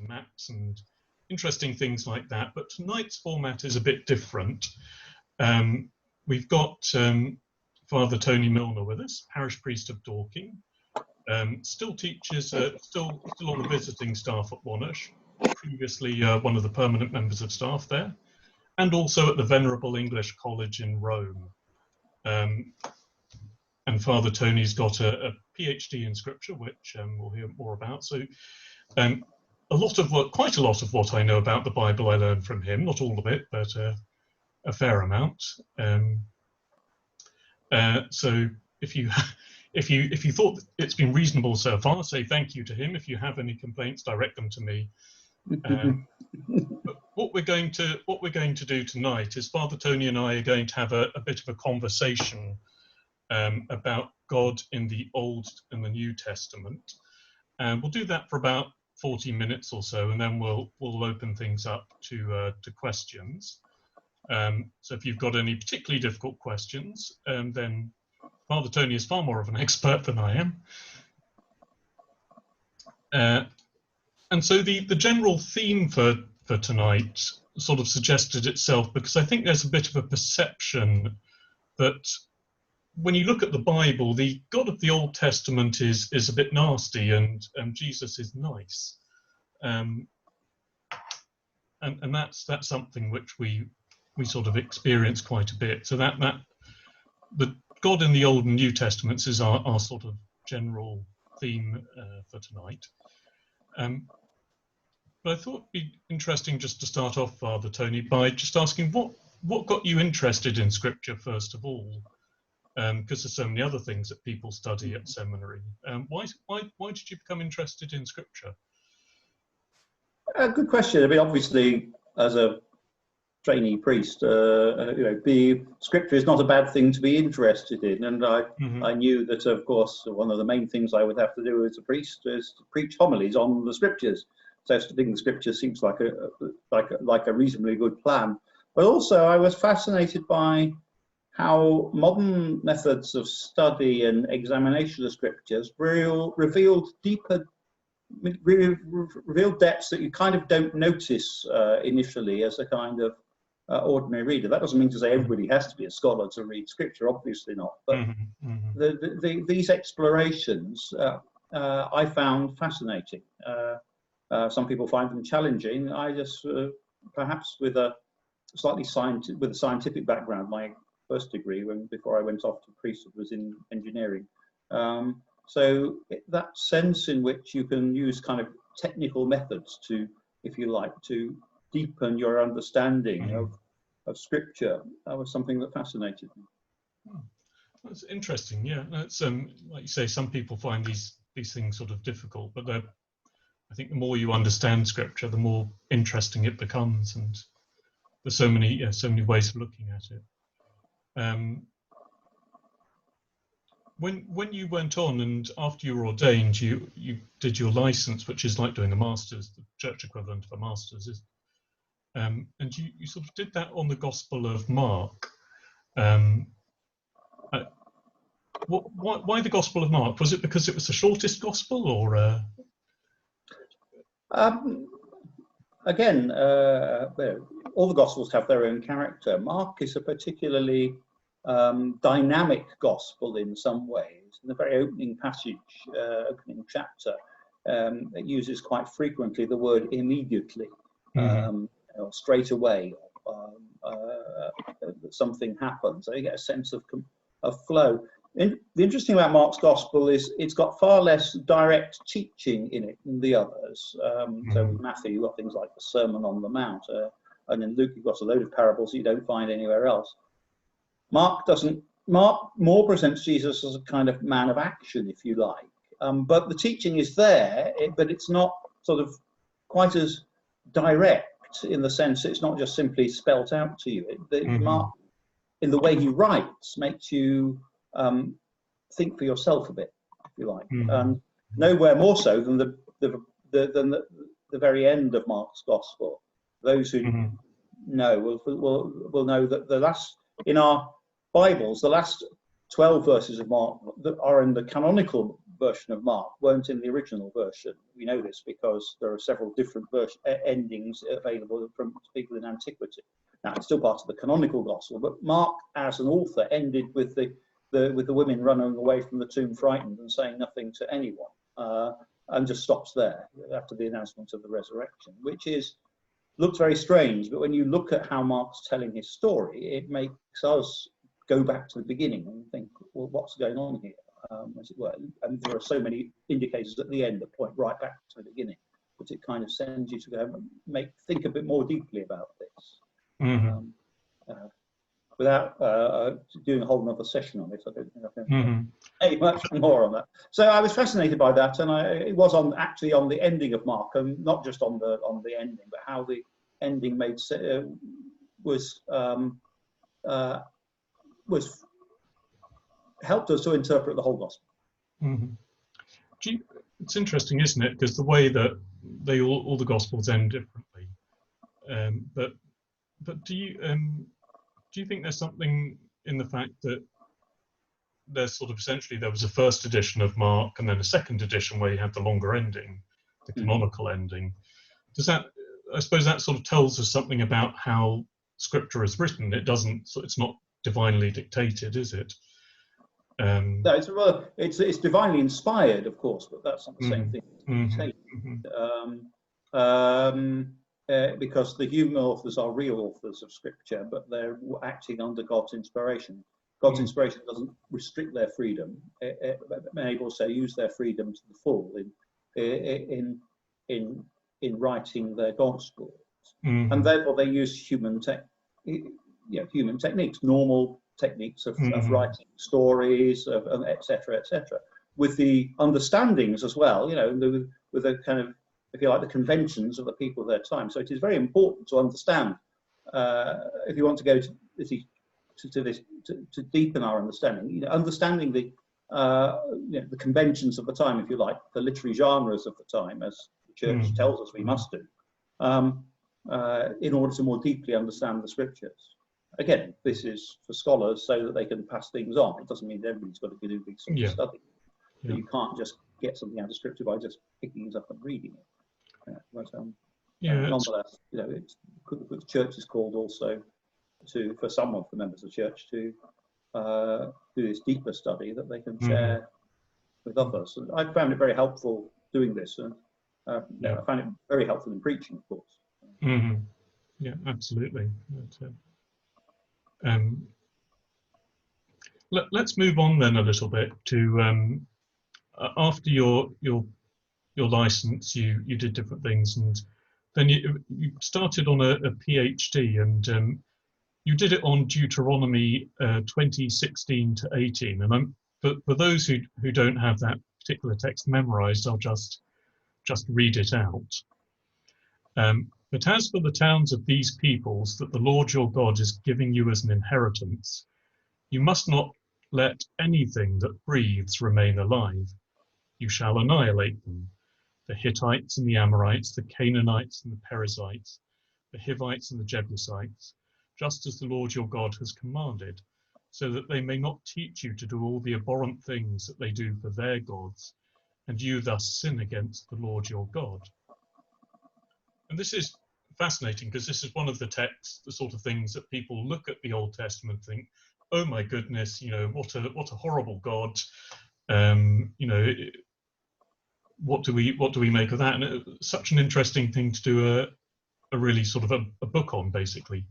and maps and interesting things like that. But tonight's format is a bit different. We've got Father Tony Milner with us, parish priest of Dorking. Still teaches, still on the visiting staff at Wonersh, previously one of the permanent members of staff there, and also at the Venerable English College in Rome. And Father Tony's got a PhD in Scripture, which we'll hear more about. So quite a lot of what I know about the Bible I learned from him, not all of it, but a fair amount. So if you thought it's been reasonable so far, say thank you to him. If you have any complaints, direct them to me. But what we're going to do tonight is Father Tony and I are going to have a bit of a conversation about God in the Old and the New Testament, and we'll do that for about 40 minutes or so, and then we'll open things up to questions. So if you've got any particularly difficult questions, then Father Tony is far more of an expert than I am. And so the general theme for tonight sort of suggested itself, because I think there's a bit of a perception that when you look at the Bible, the God of the Old Testament is a bit nasty and Jesus is nice. And that's something which we sort of experience quite a bit. So that the God in the Old and New Testaments is our sort of general theme for tonight. But I thought it'd be interesting just to start off, Father Tony, by just asking what got you interested in Scripture first of all, because there's so many other things that people study at seminary. Why did you become interested in Scripture? Good question. I mean, obviously, as a trainee priest, the Scripture is not a bad thing to be interested in, and I knew that, of course, one of the main things I would have to do as a priest is to preach homilies on the Scriptures. So studying the Scripture seems like a reasonably good plan. But also, I was fascinated by how modern methods of study and examination of Scriptures revealed depths that you kind of don't notice initially as a kind of ordinary reader. That doesn't mean to say everybody has to be a scholar to read Scripture, obviously not. But these explorations I found fascinating. Some people find them challenging. I just, perhaps with a scientific background, my first degree, before I went off to priesthood, was in engineering. So that sense in which you can use kind of technical methods to, if you like, to deepen your understanding of Scripture, that was something that fascinated me. That's interesting. Yeah, that's like you say, some people find these things sort of difficult, but I think the more you understand Scripture, the more interesting it becomes, and there's so many ways of looking at it. When you went on and after you were ordained, you did your license, which is like doing a master's, the church equivalent of a master's, and you sort of did that on the Gospel of Mark. Why the Gospel of Mark? Was it because it was the shortest Gospel, or? Again, all the Gospels have their own character. Mark is a particularly dynamic Gospel in some ways. In the very opening passage, opening chapter, it uses quite frequently the word immediately, or straight away, something happens. So you get a sense of flow. The interesting about Mark's Gospel is it's got far less direct teaching in it than the others. So with Matthew, you've got things like the Sermon on the Mount, and in Luke, you've got a load of parables that you don't find anywhere else. Mark more presents Jesus as a kind of man of action, if you like. But the teaching is there, but it's not sort of quite as direct in the sense it's not just simply spelt out to you. Mark, in the way he writes, makes you think for yourself a bit, if you like. Nowhere more so than the very end of Mark's Gospel. Those who know will know that in our Bibles, the last 12 verses of Mark that are in the canonical version of Mark weren't in the original version. We know this because there are several different endings available from people in antiquity. Now, it's still part of the canonical gospel, but Mark, as an author, ended with the women running away from the tomb frightened and saying nothing to anyone, and just stops there after the announcement of the resurrection, which looks very strange. But when you look at how Mark's telling his story, it makes us go back to the beginning and think, well, what's going on here, as it were? And there are so many indicators at the end that point right back to the beginning, but it kind of sends you to go and think a bit more deeply about this. Mm-hmm. Without doing a whole other session on this, I don't think I can say much more on that. So I was fascinated by that, and it was actually on the ending of Mark, and not just on the ending, but how the ending was helped us to interpret the whole gospel. Mm-hmm. It's interesting, isn't it? Because the way that all the gospels end differently, but do you think there's something in the fact that there's sort of essentially there was a first edition of Mark and then a second edition where you have the longer ending, the canonical ending? Does that, I suppose that sort of tells us something about how scripture is written. It's not divinely dictated, is it? No, it's divinely inspired, of course, but that's not the same thing. Because the human authors are real authors of scripture, but they're acting under God's inspiration. God's inspiration doesn't restrict their freedom. It enables them to use their freedom to the full in writing their gospels, and therefore they use human techniques, normal techniques of writing stories, etc., with the understandings as well. With a kind of, if you like, the conventions of the people of their time. So it is very important to understand, if you want to go to deepen our understanding, understanding the conventions of the time, if you like, the literary genres of the time, as the church tells us we must do, in order to more deeply understand the scriptures. Again, this is for scholars so that they can pass things on. It doesn't mean everybody's got to do big sort of study. But you can't just get something out of scripture by just picking it up and reading it. Nonetheless, the church is called also for some of the members of the church to do this deeper study that they can share with others. And I found it very helpful doing this, and I found it very helpful in preaching, of course. Yeah, absolutely. Let's move on then a little bit to after your license, you did different things, and then you started on a PhD, and you did it on Deuteronomy 2016 to 18. And for those who don't have that particular text memorized, I'll just read it out. But as for the towns of these peoples that the Lord your God is giving you as an inheritance, you must not let anything that breathes remain alive. You shall annihilate them. The Hittites and the Amorites, the Canaanites and the Perizzites, the Hivites and the Jebusites, just as the Lord your God has commanded, so that they may not teach you to do all the abhorrent things that they do for their gods, and you thus sin against the Lord your God. And this is fascinating, because this is one of the texts, the sort of things that people look at the Old Testament and think, oh my goodness, what a horrible God. What do we make of that? And it's such an interesting thing to do a really sort of a book on, basically.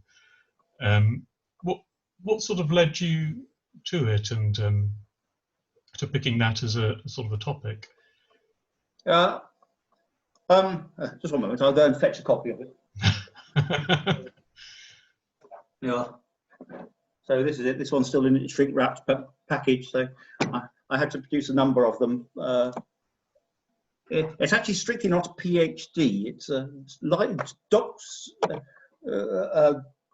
What sort of led you to it, and to picking that as a sort of a topic? Just one moment, I'll go and fetch a copy of it. Yeah. So this is it. This one's still in its shrink wrapped package. So I had to produce a number of them. It's actually strictly not a PhD. It's a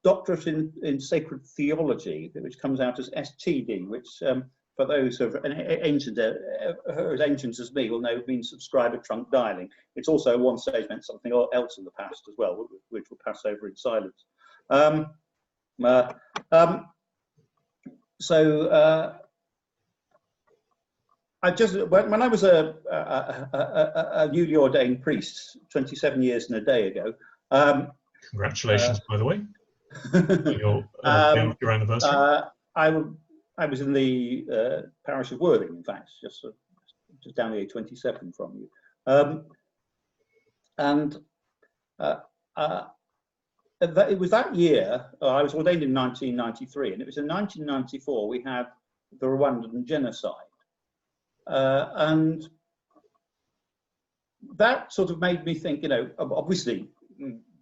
doctorate in sacred theology, which comes out as STD, which for those who are as ancient as me will know means subscriber trunk dialing. It's also at one stage meant something else in the past as well, which will pass over in silence. when I was a newly ordained priest 27 years and a day ago. Congratulations, by the way, on your anniversary. I was in the parish of Worthing, in fact, just down the A27 from you. It was that year, I was ordained in 1993, and it was in 1994 we had the Rwandan genocide. And that sort of made me think, you know, obviously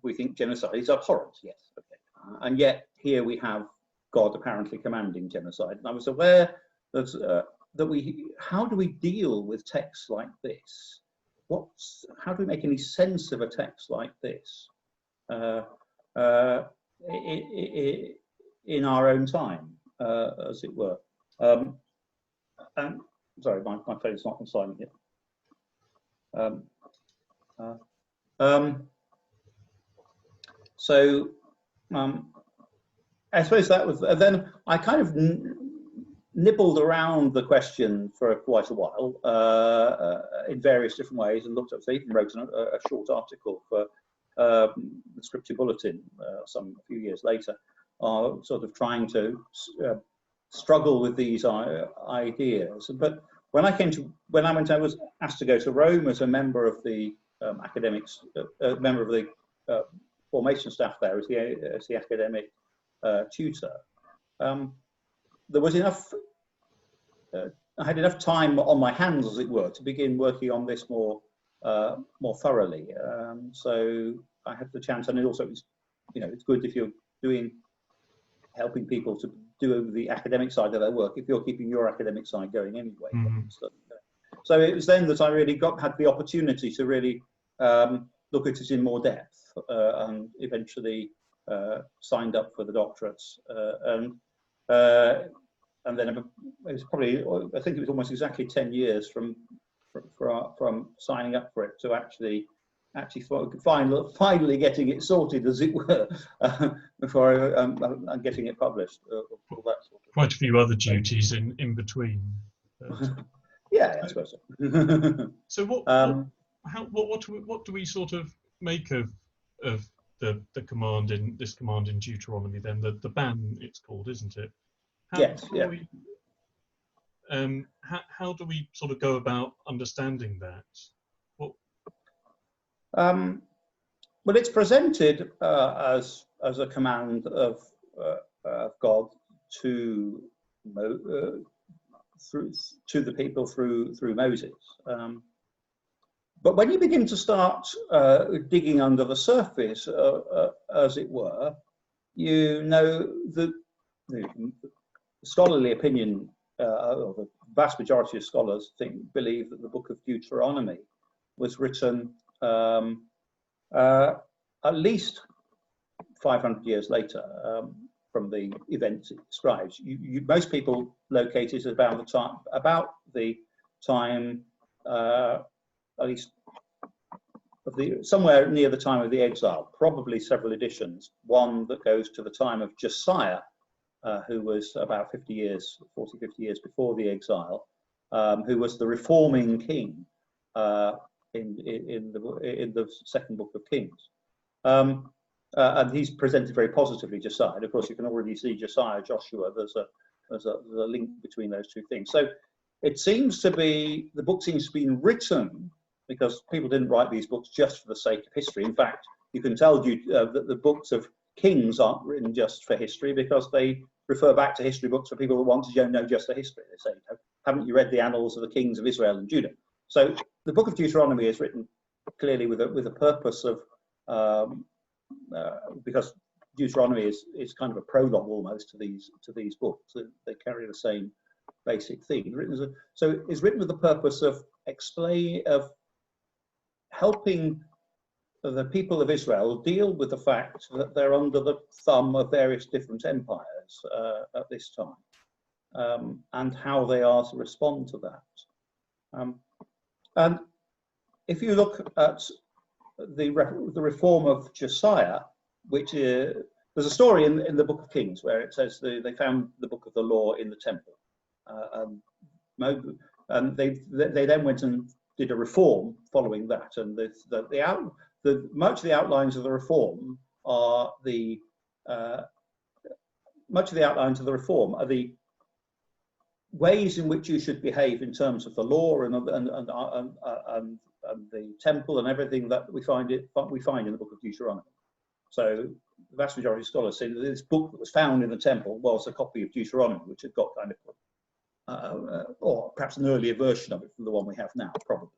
we think genocide is abhorrent, yes, okay. And yet here we have God apparently commanding genocide. And I was aware that, how do we deal with texts like this? How do we make any sense of a text like this in our own time, as it were? And sorry, my phone's not on silent yet. I suppose that was, then I kind of nibbled around the question for quite a while in various different ways, and looked up, so even wrote a short article for the Scripture Bulletin a few years later, sort of trying to struggle with these ideas. But when I was asked to go to Rome as a member of the academics, member of the formation staff there as the academic tutor, there was enough. I had enough time on my hands, as it were, to begin working on this more thoroughly. So I had the chance, and it also, it's good if you're helping people to do the academic side of their work, if you're keeping your academic side going anyway. Mm-hmm. So it was then that I really had the opportunity to really look at it in more depth, and eventually signed up for the doctorates. And then it was probably, I think it was almost exactly 10 years from signing up for it to actually finally getting it sorted, as it were, before I'm getting it published. All that sort of quite a few other duties in between. Yeah, I suppose so. So what do we sort of make of the command in Deuteronomy then? The ban, it's called, isn't it? Yes. Yeah. How do we sort of go about understanding that? Well, it's presented as a command of God to the people through Moses. But when you begin to start digging under the surface, as it were, you know that the scholarly opinion, or the vast majority of scholars believe that the Book of Deuteronomy was written at least 500 years later from the events it describes. Most people locate it about the time, at least somewhere near the time of the exile. Probably several editions. One that goes to the time of Josiah, who was about 40, 50 years before the exile, who was the reforming king in the second book of Kings. And he's presented very positively, Josiah. And of course, you can already see Josiah, Joshua. There's a link between those two things. So it seems to be, the book seems to be written because people didn't write these books just for the sake of history. In fact, you can tell that the books of Kings aren't written just for history, because they refer back to history books for people who want to know just the history. They say, haven't you read the annals of the kings of Israel and Judah? So the Book of Deuteronomy is written clearly with a purpose of, because Deuteronomy is kind of a prologue almost to these books. They carry the same basic theme. So it's written with the purpose of helping the people of Israel deal with the fact that they're under the thumb of various different empires at this time, and how they are to respond to that. And if you look at the reform of Josiah, which there's a story in the Book of Kings where it says they found the book of the law in the temple. and they then went and did a reform following that, and much of the outlines of the reform are the ways in which you should behave in terms of the law and the temple and everything that we find in the Book of Deuteronomy. So the vast majority of scholars say that this book that was found in the temple was a copy of Deuteronomy, which had got kind of, or perhaps an earlier version of it from the one we have now, probably.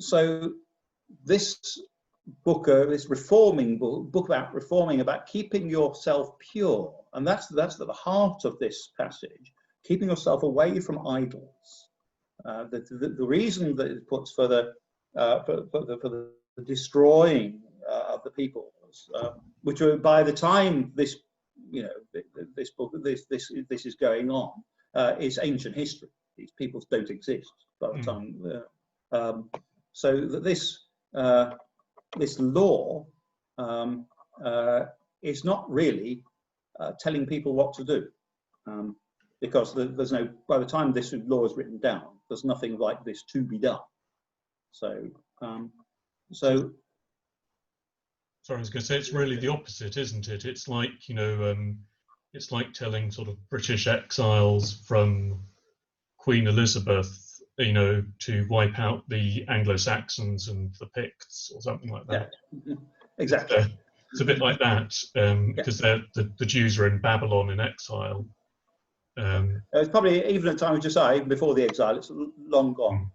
So this book, this reforming book about reforming, about keeping yourself pure, and that's at the heart of this passage, keeping yourself away from idols. The reason that it puts for the destroying of the peoples, which are, by the time this this is going on, is ancient history. These peoples don't exist by the time. So that this law is not really telling people what to do, because there's no. By the time this law is written down, there's nothing like this to be done. So, sorry, I was going to say it's really the opposite, isn't it? It's like, it's like telling sort of British exiles from Queen Elizabeth, to wipe out the Anglo-Saxons and the Picts or something like that. Yeah, exactly. It's a bit like that, because the Jews are in Babylon in exile. It's probably even at the time of Josiah, even before the exile, it's long gone.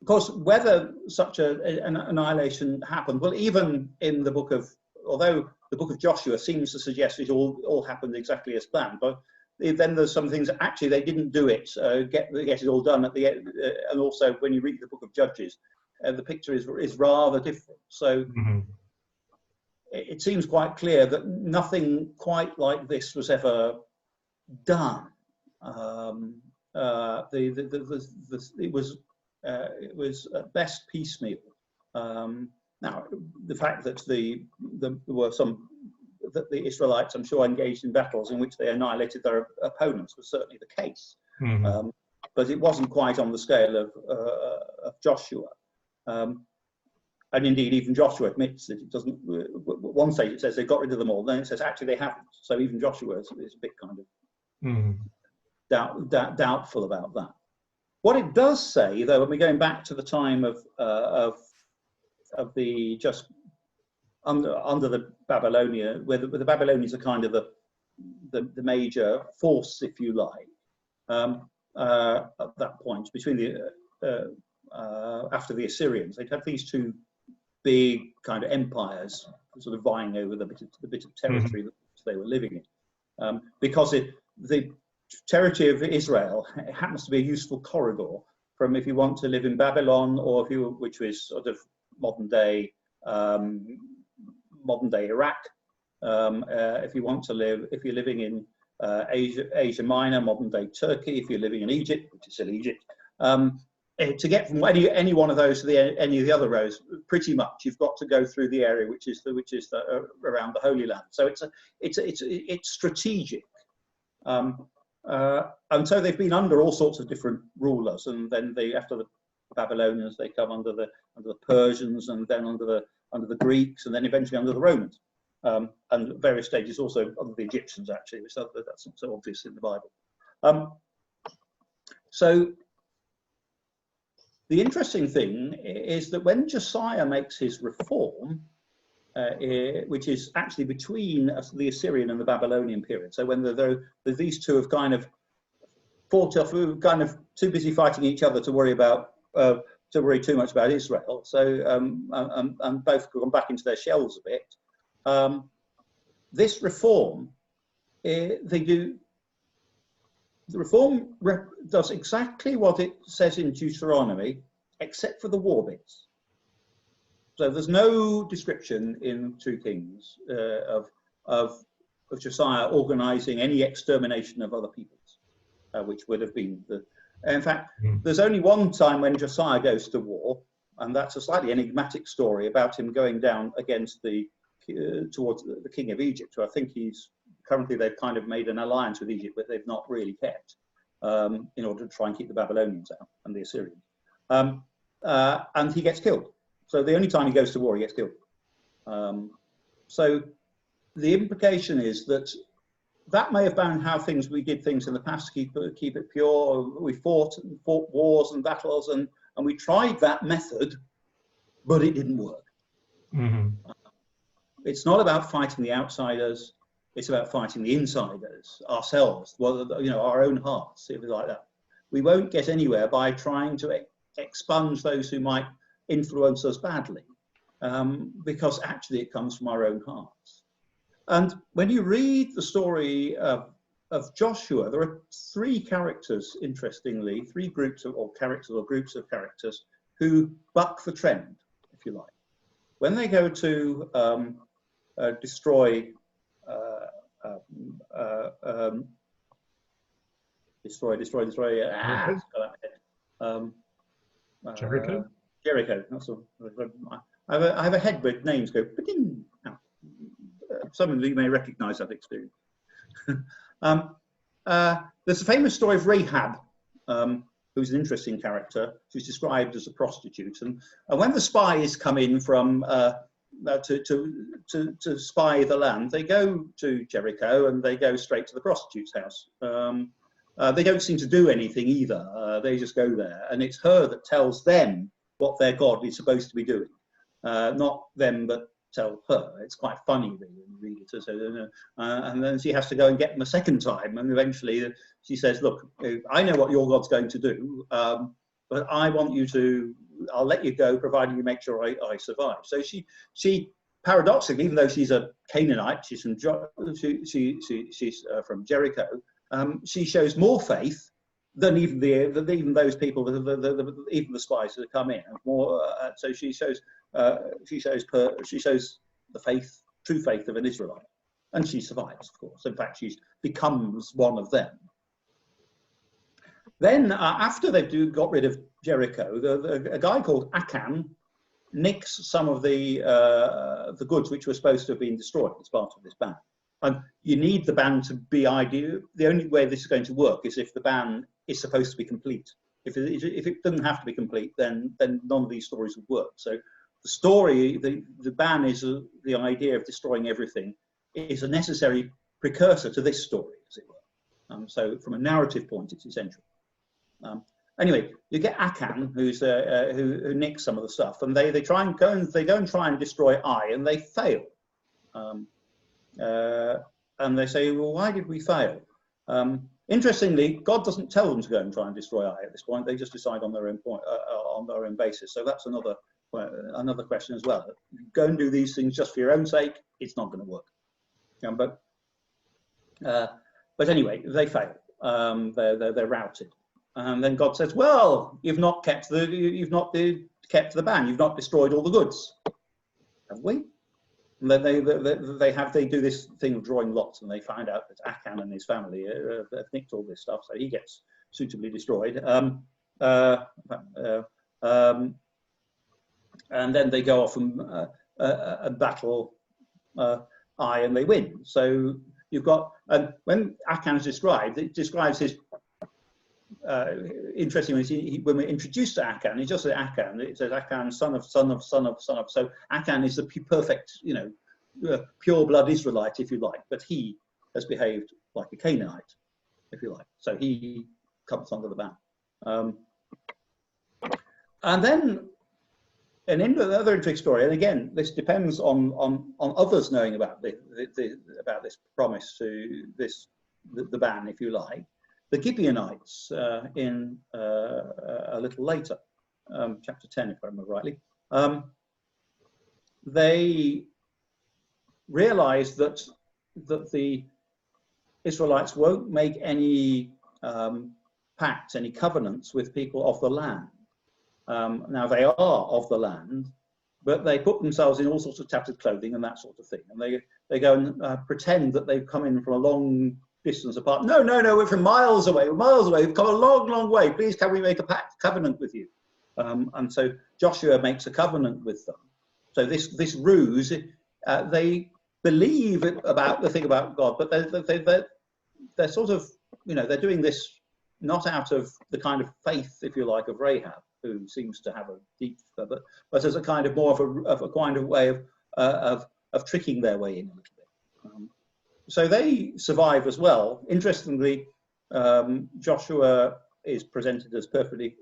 Of course, whether such an annihilation happened, well, even in the book of, although the book of Joshua seems to suggest it all happened exactly as planned, but then there's some things that actually they didn't do it, get it all done at the end, and also when you read the book of Judges, the picture is rather different. So it seems quite clear that nothing quite like this was ever done. It was at best piecemeal. Now, the fact that there were some that the Israelites, I'm sure, engaged in battles in which they annihilated their opponents was certainly the case, but it wasn't quite on the scale of Joshua. And indeed, even Joshua admits that it doesn't. One stage it says they got rid of them all, then it says actually they haven't. So even Joshua is a bit kind of doubtful about that. What it does say, though, when we're going back to the time of the just under the Babylonia, where the Babylonians are kind of the major force, if you like, at that point between the after the Assyrians, they'd have these two big kind of empires sort of vying over the bit of territory that they were living in, because the territory of Israel happens to be a useful corridor from, if you want to live in Babylon, or which was sort of modern day Iraq, if you want to live, if you're living in Asia Minor, modern day Turkey, if you're living in Egypt, which is still Egypt, to get from any one of those to any of the other roads, pretty much you've got to go through the area which is around the Holy Land. So it's strategic. And so they've been under all sorts of different rulers, and then after the Babylonians, they come under the Persians, and then under the Greeks, and then eventually under the Romans, and at various stages also under the Egyptians, actually, which that's not so obvious in the Bible. So the interesting thing is that when Josiah makes his reform, which is actually between the Assyrian and the Babylonian period. So when these two have kind of fought off, kind of too busy fighting each other to worry too much about Israel. So and both gone back into their shells a bit. This reform, the reform does exactly what it says in Deuteronomy, except for the war bits. So there's no description in 2 Kings of Josiah organising any extermination of other peoples, which would have been the. In fact, there's only one time when Josiah goes to war, and that's a slightly enigmatic story about him going down against the towards the king of Egypt, who I think currently they've kind of made an alliance with Egypt, but they've not really kept, in order to try and keep the Babylonians out and the Assyrians. And he gets killed. So the only time he goes to war, he gets killed. So the implication is that may have been how we did things in the past to keep it pure. We fought wars and battles, and we tried that method, but it didn't work. Mm-hmm. It's not about fighting the outsiders. It's about fighting the insiders, ourselves, our own hearts, if you like that. We won't get anywhere by trying to expunge those who might influence us badly, because actually it comes from our own hearts. And when you read the story of Joshua, there are three characters, interestingly, three groups of groups of characters who buck the trend, if you like. When they go to destroy Jericho. Jericho. That's all. I have a head where names go. Some of you may recognise that experience. There's a famous story of Rahab, who's an interesting character. She's described as a prostitute, and when the spies come in from to spy the land, they go to Jericho and they go straight to the prostitute's house. They don't seem to do anything either. They just go there, and it's her that tells them what their God is supposed to be doing, not them that tell her. It's quite funny really when you read it. So, and then she has to go and get them a second time, and eventually she says, "Look, I know what your God's going to do, but I want you to. I'll let you go, providing you make sure I survive." So she paradoxically, even though she's a Canaanite, she's from from Jericho. She shows more faith than even those people, even the spies that come in. More, so she shows the faith, true faith of an Israelite, and she survives, of course. In fact, she becomes one of them. Then, after they've got rid of Jericho, a guy called Achan nicks some of the goods which were supposed to have been destroyed as part of this ban. And you need the ban to be ideal. The only way this is going to work is if the ban is supposed to be complete. If it doesn't have to be complete, then none of these stories would work. So the story, the ban is the idea of destroying everything, is a necessary precursor to this story, as it were. So from a narrative point, it's essential. Anyway, you get Achan, who nicks some of the stuff, and they go and try and destroy Ai, and they fail. And they say, well, why did we fail? Interestingly, God doesn't tell them to go and try and destroy Ai at this point. They just decide on their own basis. So that's another question as well. Go and do these things just for your own sake. It's not going to work. But anyway, they fail. They're routed. And then God says, well, you've not kept the ban. You've not destroyed all the goods. Have we? And then they do this thing of drawing lots, and they find out that Achan and his family have nicked all this stuff, so he gets suitably destroyed. And then they go off and battle Ai, and they win. So you've got, and when Achan is described, it describes his. Interesting when we're introduced to Achan, it just says Achan. It says Achan, son of. So Achan is the perfect, pure blood Israelite, if you like. But he has behaved like a Canaanite, if you like. So he comes under the ban. And then another interesting story. And again, this depends on others knowing about about this promise to the ban, if you like. The Gibeonites in a little later, chapter 10, if I remember rightly, they realized that the Israelites won't make any pacts, any covenants with people of the land. Now they are of the land, but they put themselves in all sorts of tattered clothing and that sort of thing, and they go and pretend that they've come in from a long distance apart. No, we're from miles away. We've come a long, long way. Please, can we make a covenant with you? And so Joshua makes a covenant with them. So this ruse they believe about the thing about God, but they're sort of, they're doing this not out of the kind of faith, if you like, of Rahab, who seems to have a deep, but as a kind of more of a kind of way of tricking their way in a little bit. So they survive as well. Interestingly, Joshua is presented as perfectly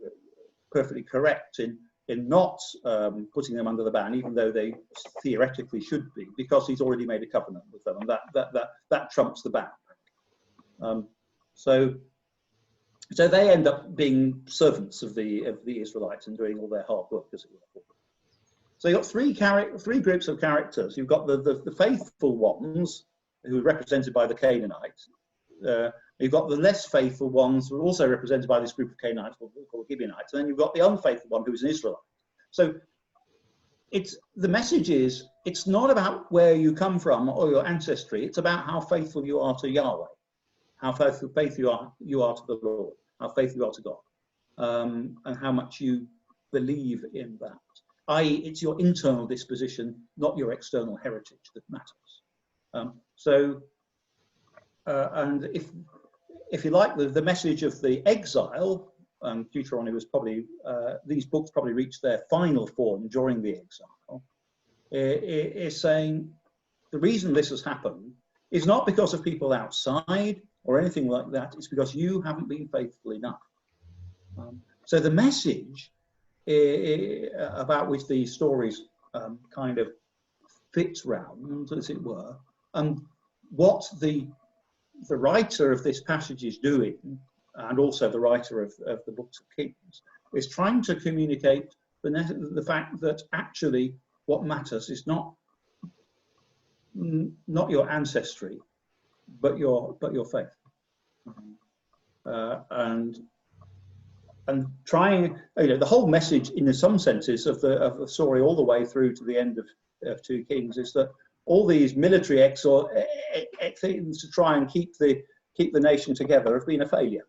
correct in not putting them under the ban, even though they theoretically should be, because he's already made a covenant with them, and that trumps the ban. So they end up being servants of the Israelites and doing all their hard work, as it were. So you've got three groups of characters. You've got the faithful ones, who are represented by the Canaanites. You've got the less faithful ones, who are also represented by this group of Canaanites called Gibeonites. And then you've got the unfaithful one, who's an Israelite. So the message is, it's not about where you come from or your ancestry. It's about how faithful you are to Yahweh, how faithful you are to the Lord, how faithful you are to God, and how much you believe in that. I.e., it's your internal disposition, not your external heritage, that matters. And if you like, the message of the exile, Deuteronomy was probably, these books probably reached their final form during the exile, is saying the reason this has happened is not because of people outside or anything like that, it's because you haven't been faithful enough. So the message about which these stories kind of fit round, as it were, and what the writer of this passage is doing, and also the writer of the books of Kings, is trying to communicate the fact that actually what matters is not your ancestry, but your faith, and trying, the whole message, in some senses, of the story all the way through to the end of 2 Kings is that all these military things to try and keep the nation together have been a failure.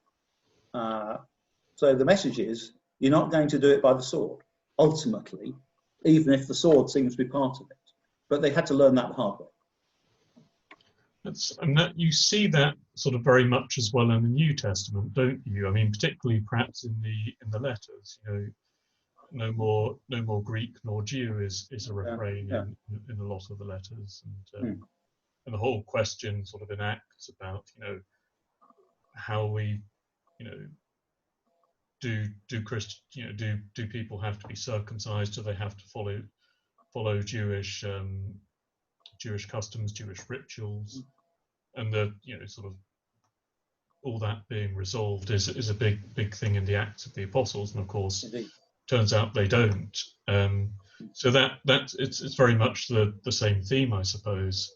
So the message is, you're not going to do it by the sword, ultimately, even if the sword seems to be part of it. But they had to learn that the hard way. And that you see that sort of very much as well in the New Testament, don't you? I mean, particularly perhaps in the letters, no more Greek nor Jew is a refrain in a lot of the letters, and the whole question sort of in Acts about how we do people have to be circumcised? Do they have to follow Jewish customs, Jewish rituals? And the sort of all that being resolved is a big thing in the Acts of the Apostles, and of course, indeed, turns out they don't. So that's it's very much the same theme, I suppose.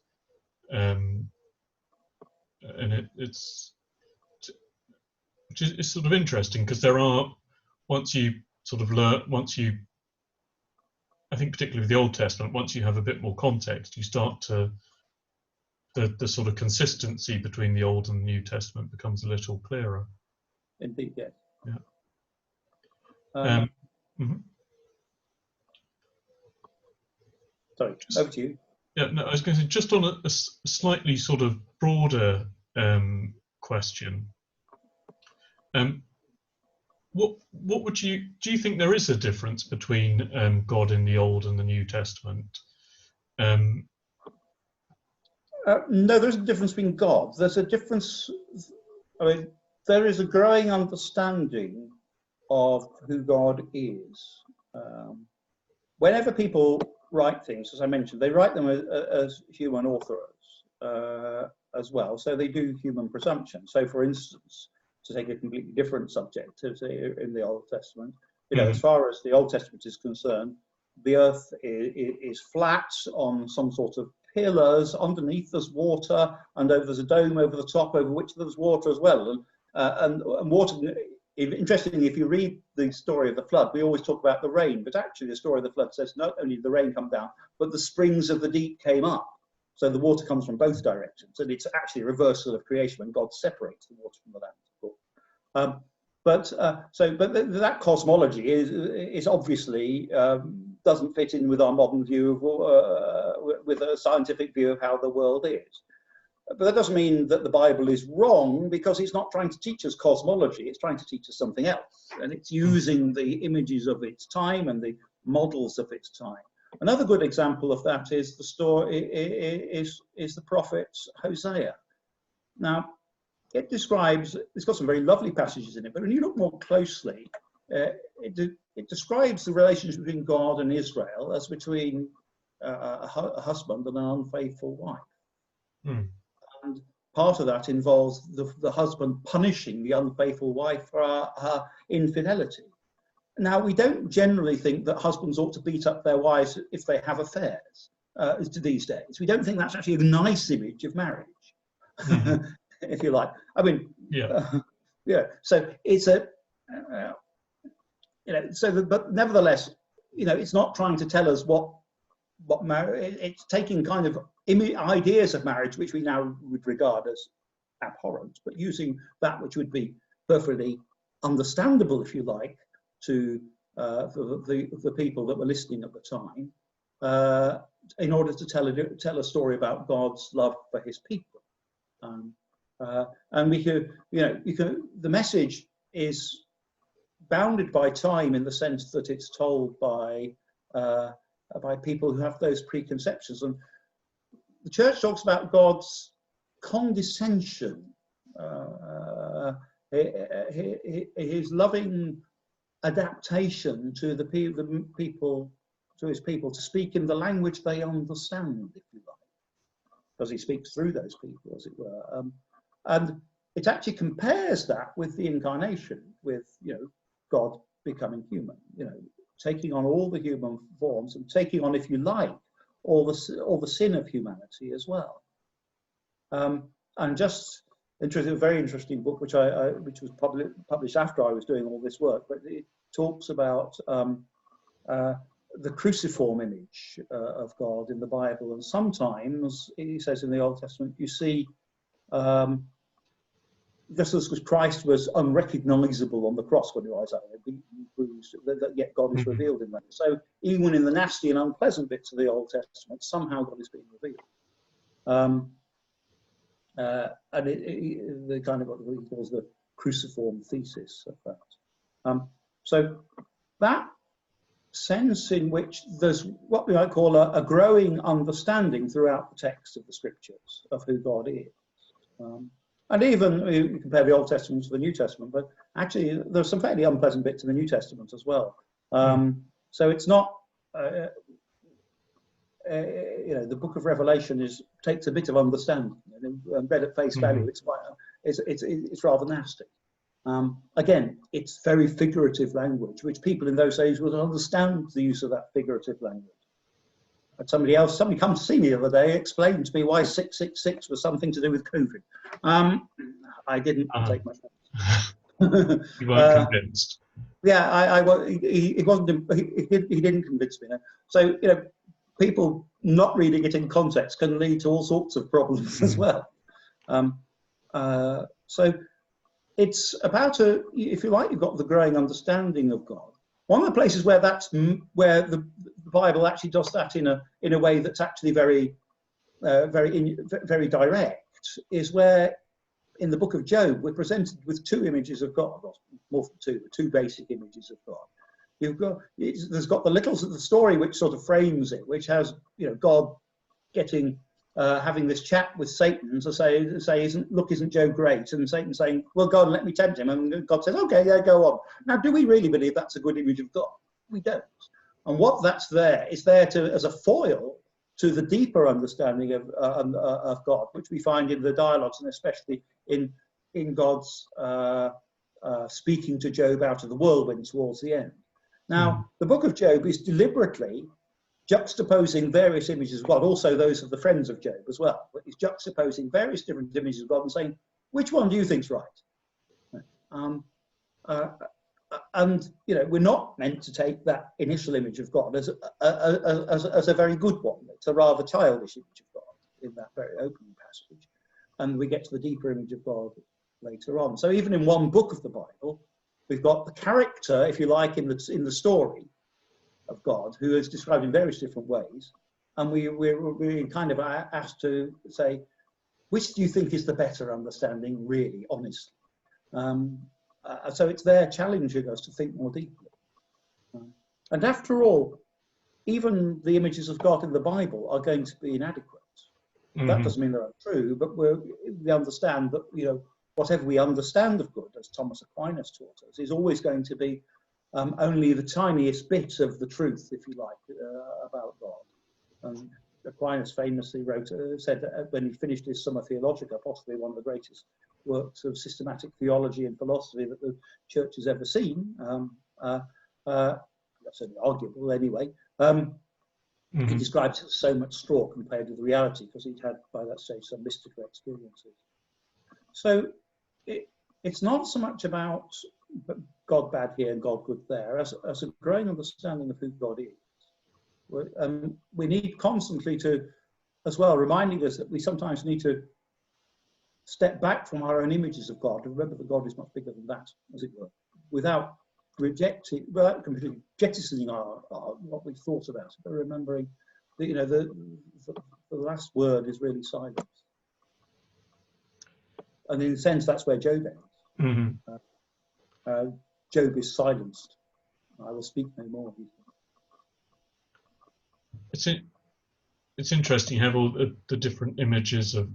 And it's sort of interesting, because there are, once you I think particularly with the Old Testament, once you have a bit more context, you start to the sort of consistency between the Old and the New Testament becomes a little clearer. Indeed, yes. Yeah. Sorry, over to you. Yeah, no, I was going to say, just on a slightly sort of broader question. What would do you think there is a difference between God in the Old and the New Testament? No, there's a difference between God. There's a difference. I mean, there is a growing understanding of who God is. Whenever people write things, as I mentioned, they write them as human authors as well. So they do human presumption. So, for instance, to take a completely different subject, to say in the Old Testament, as far as the Old Testament is concerned, the earth is flat on some sort of pillars. Underneath there's water, and there's a dome over the top over which there's water as well. And water, interestingly, if you read the story of the flood, we always talk about the rain, but actually the story of the flood says not only did the rain come down, but the springs of the deep came up. So the water comes from both directions, and it's actually a reversal of creation when God separates the water from the land. But that cosmology is obviously doesn't fit in with our modern view of, with a scientific view of how the world is. But that doesn't mean that the Bible is wrong, because it's not trying to teach us cosmology, it's trying to teach us something else. And it's using the images of its time and the models of its time. Another good example of that is the story, is the prophet Hosea. Now, it describes, it's got some very lovely passages in it, but when you look more closely, it describes the relationship between God and Israel as between a husband and an unfaithful wife. Mm. And part of that involves the husband punishing the unfaithful wife for her infidelity. Now, we don't generally think that husbands ought to beat up their wives if they have affairs these days. We don't think that's actually a nice image of marriage, if you like. I mean, yeah. So it's a, but nevertheless, it's not trying to tell us what marriage. It's taking kind of ideas of marriage which we now would regard as abhorrent, but using that which would be perfectly understandable, if you like, to the people that were listening at the time, in order to tell a story about God's love for His people. And we could, the message is bounded by time in the sense that it's told by people who have those preconceptions. And the church talks about God's condescension, his loving adaptation to the people, to His people, to speak in the language they understand, if you like, because He speaks through those people, as it were. And it actually compares that with the incarnation, with God becoming human, taking on all the human forms and taking on, if you like, all the sin of humanity as well. And just a very interesting book, which was published after I was doing all this work, but it talks about the cruciform image of God in the Bible. And sometimes, he says in the Old Testament, you see, just as Christ was unrecognizable on the cross when He was beaten, bruised, yet God is revealed in that. So even in the nasty and unpleasant bits of the Old Testament, somehow God is being revealed. And the kind of what he calls the cruciform thesis of that. So that sense in which there's what we might call a growing understanding throughout the text of the Scriptures of who God is. And even you compare the Old Testament to the New Testament, but actually there's some fairly unpleasant bits in the New Testament as well. So it's not, the Book of Revelation takes a bit of understanding, and read at face value, it's rather nasty. Again, it's very figurative language, which people in those days would understand the use of that figurative language. But somebody come to see me the other day, explained to me why 666 was something to do with COVID. I didn't take much notice. You weren't convinced. Yeah, he wasn't. He didn't convince me. No. So people not reading it in context can lead to all sorts of problems as well. So it's about if you like, you've got the growing understanding of God. One of the places where the Bible actually does that in a way that's actually very direct is where in the book of Job we're presented with two images of God, or more than two basic images of God. There's got the story which sort of frames it, which has God having this chat with Satan to say isn't Job great? And Satan saying, well, God, let me tempt him. And God says, okay, yeah, go on. Now, do we really believe that's a good image of God? We don't. And what that's there is there as a foil to the deeper understanding of God, which we find in the dialogues, and especially in God's speaking to Job out of the whirlwind towards the end. Now, the book of Job is deliberately juxtaposing various images of God, also those of the friends of Job as well. But he's juxtaposing various different images of God and saying, which one do you think's right? And we're not meant to take that initial image of God as a very good one. It's a rather childish image of God in that very opening passage, and we get to the deeper image of God later on. So even in one book of the Bible, we've got the character, if you like, in the story, of God, who is described in various different ways, and we're kind of asked to say, which do you think is the better understanding, really, honestly? So it's there challenging us to think more deeply. And after all, even the images of God in the Bible are going to be inadequate. That doesn't mean they're untrue, but we understand that, you know, whatever we understand of good, as Thomas Aquinas taught us, is always going to be only the tiniest bit of the truth, if you like, about God. Aquinas famously said that when he finished his Summa Theologica, possibly one of the greatest works of systematic theology and philosophy that the church has ever seen, that's certainly arguable anyway, he describes it as so much straw compared with the reality, because he'd had by that stage some mystical experiences. So it's not so much about God bad here and God good there, as a growing understanding of who God is. We need constantly to, as well, reminding us that we sometimes need to step back from our own images of God and remember that God is much bigger than that, as it were, without completely jettisoning what we've thought about it, but remembering that, you know, the last word is really silence. And in a sense, that's where Job ends. Job is silenced. I will speak no more. It's interesting how all the different images of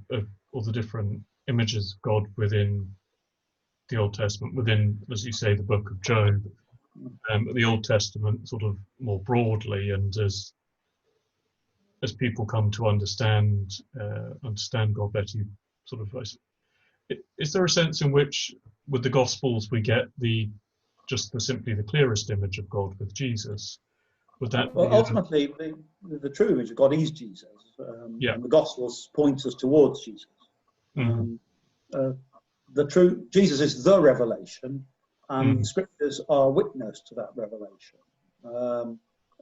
all the different images of God within the Old Testament, within, as you say, the book of Job, the Old Testament sort of more broadly, and as people come to understand God better, sort of, is there a sense in which with the Gospels we get simply the clearest image of God with Jesus? Would that ultimately the true image of God is Jesus, and the Gospels point us towards Jesus. Jesus is the revelation, and the Scriptures are witness to that revelation.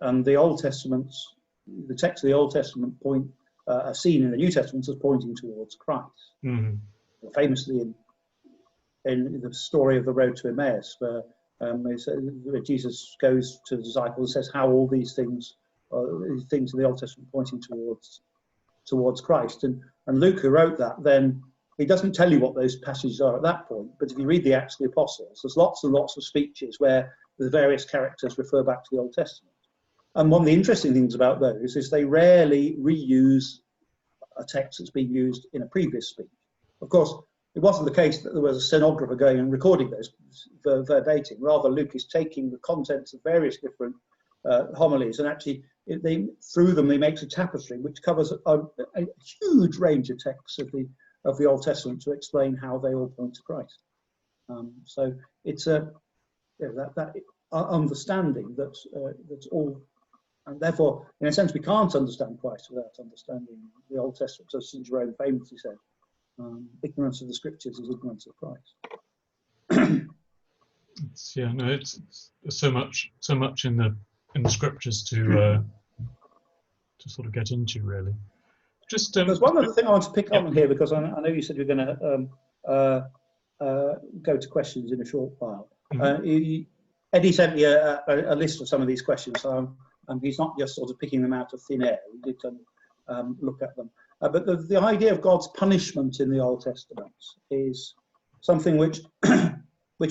And the Old Testament, the text of the Old Testament are seen in the New Testament as pointing towards Christ. Famously in the story of the road to Emmaus, where Jesus goes to the disciples and says how all these things in the Old Testament pointing towards Christ. And Luke, who wrote that, then he doesn't tell you what those passages are at that point, but if you read the Acts of the Apostles, there's lots and lots of speeches where the various characters refer back to the Old Testament. And one of the interesting things about those is they rarely reuse a text that's been used in a previous speech. Of course, it wasn't the case that there was a stenographer going and recording those verbatim. Rather, Luke is taking the contents of various different homilies, and actually, through them, he makes a tapestry which covers a huge range of texts of the Old Testament to explain how they all point to Christ. So it's that understanding that's all, and therefore, in a sense, we can't understand Christ without understanding the Old Testament. As St. Jerome famously said, ignorance of the Scriptures is ignorance of Christ. It's so much in the Scriptures to sort of get into, really. Just there's one other thing I want to pick on here, because I know you said you're going to go to questions in a short while. Eddie sent me a list of some of these questions, and he's not just sort of picking them out of thin air. He did look at them. But the idea of God's punishment in the Old Testament is something which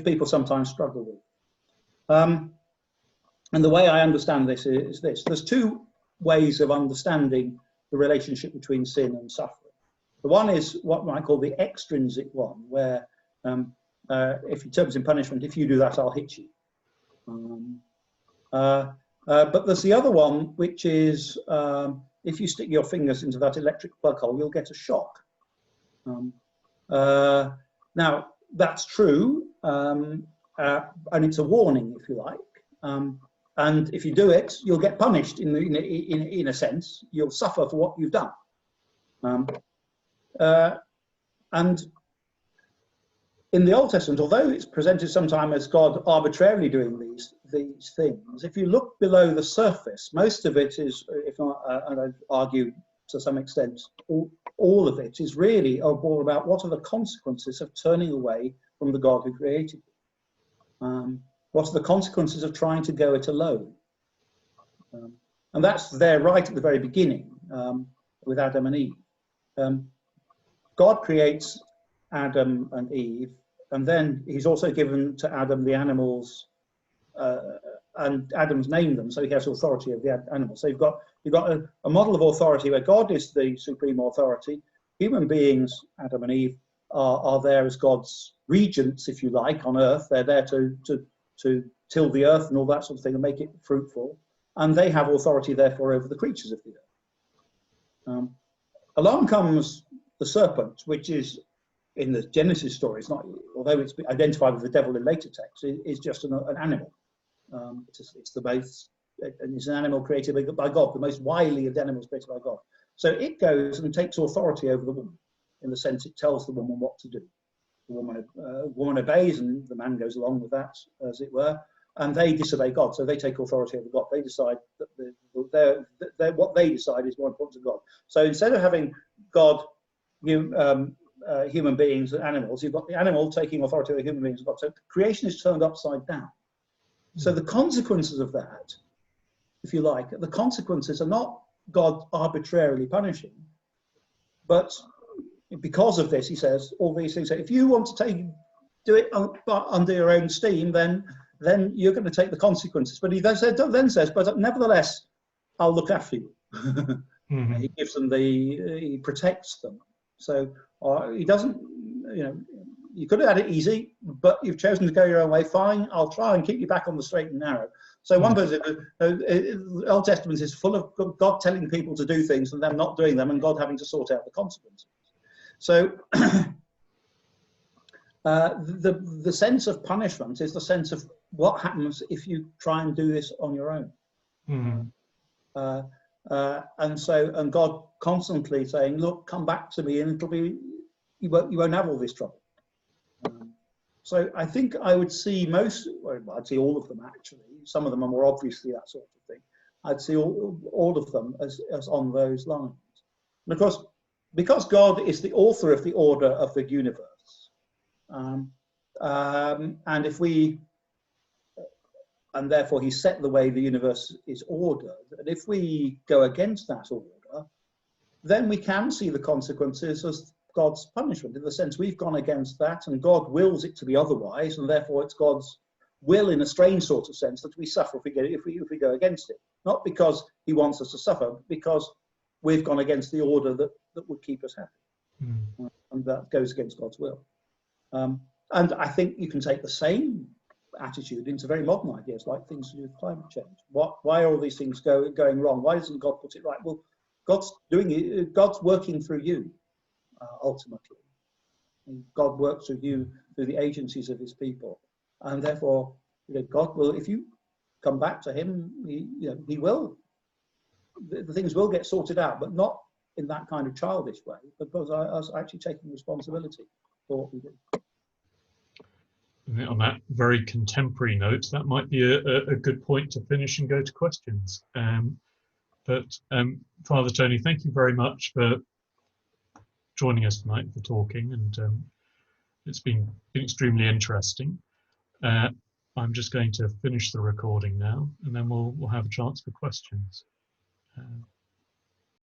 people sometimes struggle with. And the way I understand this is this. There's two ways of understanding the relationship between sin and suffering. The one is what I call the extrinsic one, where if in terms of punishment, if you do that, I'll hit you. But there's the other one, which is if you stick your fingers into that electric plug hole, you'll get a shock. Now, that's true, and it's a warning, if you like. And if you do it, you'll get punished in a sense. You'll suffer for what you've done. And in the Old Testament, although it's presented sometimes as God arbitrarily doing these things, if you look below the surface, most of it is, if not, and I'd argue to some extent, all of it is really all about what are the consequences of turning away from the God who created you. What are the consequences of trying to go it alone? And that's there right at the very beginning with Adam and Eve. God creates Adam and Eve, and then he's also given to Adam the animals, and Adam's named them, so he has authority of the animals. So you've got a model of authority where God is the supreme authority. Human beings, Adam and Eve, are there as God's regents, if you like, on earth. They're there to till the earth and all that sort of thing and make it fruitful. And they have authority, therefore, over the creatures of the earth. Along comes the serpent, which is, in the Genesis story, it's not, although it's identified with the devil in later texts, is just an animal. It's the most, and it's an animal created by God, the most wily of animals created by God. So it goes and takes authority over the woman, in the sense it tells the woman what to do. The woman obeys, and the man goes along with that, as it were, and they disobey God. So they take authority over God. They decide that what they decide is more important to God. So instead of having God, human beings and animals, you've got the animal taking authority over human beings and God. So creation is turned upside down. So the consequences of that, if you like, the consequences are not God arbitrarily punishing, but because of this, he says all these things. So if you want to do it under your own steam, then you're going to take the consequences. But he then says, but nevertheless, I'll look after you. Mm-hmm. He gives them he protects them. So he doesn't, you could have had it easy, but you've chosen to go your own way. Fine, I'll try and keep you back on the straight and narrow. So one person, the Old Testament is full of God telling people to do things and them not doing them, and God having to sort out the consequences. So the sense of punishment is the sense of what happens if you try and do this on your own. Mm-hmm. And God constantly saying, look, come back to me, and you won't have all this trouble. So I think I would see I'd see all of them actually. Some of them are more obviously that sort of thing. I'd see all of them as on those lines. And of course, because God is the author of the order of the universe, and therefore he set the way the universe is ordered. And if we go against that order, then we can see the consequences as God's punishment, in the sense we've gone against that, and God wills it to be otherwise, and therefore it's God's will, in a strange sort of sense, that we suffer if we go against it. Not because he wants us to suffer, but because we've gone against the order that would keep us happy. And that goes against God's will. And I think you can take the same attitude into very modern ideas, like things to do with climate change. Why are all these things going wrong? Why doesn't God put it right? Well, God's doing it. God's working through you, ultimately. And God works through you through the agencies of his people, and therefore, God will, if you come back to him, he will. The things will get sorted out, but not in that kind of childish way, because I was actually taking responsibility for what we do. On that very contemporary note, that might be a good point to finish and go to questions. But Father Tony, thank you very much for joining us tonight, for talking, and it's been extremely interesting. I'm just going to finish the recording now, and then we'll have a chance for questions.